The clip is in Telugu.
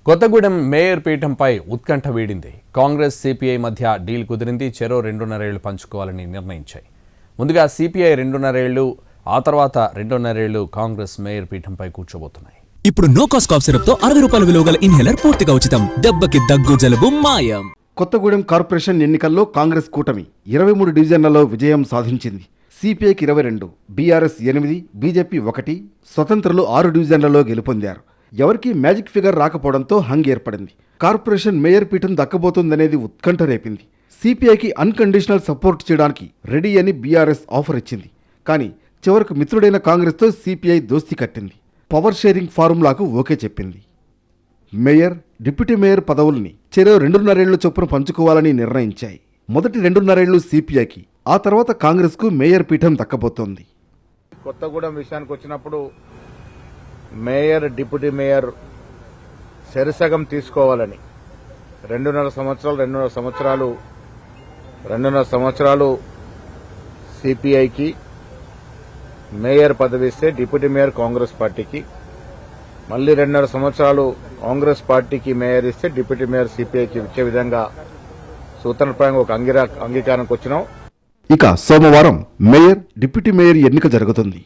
కొత్తగూడెం మేయర్ పీఠంపై ఉత్కంఠ వీడింది. కాంగ్రెస్ సిపిఐ మధ్య డీల్ కుదిరింది. చెరో 2.5 ఏళ్లు పంచుకోవాలని నిర్ణయించాయి. ముందుగా సిపిఐ 2.5 ఏళ్లు, ఆ తర్వాత 2.5 ఏళ్లు కాంగ్రెస్ మేయర్ పీఠంపై కూర్చోబోతున్నాయి. ఇప్పుడు నో కాస్ట్ కాఫ్ సిరప్ తో 60 రూపాయల విలువ గల ఇన్హేలర్ పూర్తిగా ఉచితం. దెబ్బకి దగ్గు జలుబు మాయం. కొత్తగూడెం కార్పొరేషన్ ఎన్నికల్లో కాంగ్రెస్ కూటమి 23 డివిజన్లలో విజయం సాధించింది. సిపిఐకి 22, బీఆర్ఎస్ 8, బీజేపీ 1, స్వతంత్రులు 6 డివిజన్లలో గెలుపొందారు. ఎవరికీ మ్యాజిక్ ఫిగర్ రాకపోవడంతో హంగ్ ఏర్పడింది. కార్పొరేషన్ మేయర్ పీఠం దక్కబోతుందనేది ఉత్కంఠ రేపింది. సిపిఐకి అన్కండిషనల్ సపోర్ట్ చేయడానికి రెడీ అని బీఆర్ఎస్ ఆఫర్ ఇచ్చింది. కానీ చివరకు మిత్రుడైన కాంగ్రెస్తో సిపిఐ దోస్తీ కట్టింది. పవర్ షేరింగ్ ఫార్ములాకు ఓకే చెప్పింది. మేయర్, డిప్యూటీ మేయర్ పదవుల్ని చెరో 2.5 ఏళ్ల చొప్పున పంచుకోవాలని నిర్ణయించాయి. మొదటి 2.5 ఏళ్లు సిపిఐకి, ఆ తర్వాత కాంగ్రెస్కు మేయర్ పీఠం దక్కబోతోంది. కొత్తగూడెం విషయానికి వచ్చినప్పుడు మేయర్, డిప్యూటీ మేయర్ సెరసగం తీసుకోవాలని 2.5 సంవత్సరాలు సిపిఐకి మేయర్ పదవి ఇస్తే డిప్యూటీ మేయర్ కాంగ్రెస్ పార్టీకి, మళ్లీ 2.5 సంవత్సరాలు కాంగ్రెస్ పార్టీకి మేయర్ ఇస్తే డిప్యూటీ మేయర్ సిపిఐకి ఇచ్చే విధంగా సూత్రప్రాయంగా ఒక అంగీకారానికి వచ్చినాం. ఇక సోమవారం మేయర్, డిప్యూటీ మేయర్ ఎన్నిక జరుగుతుంది.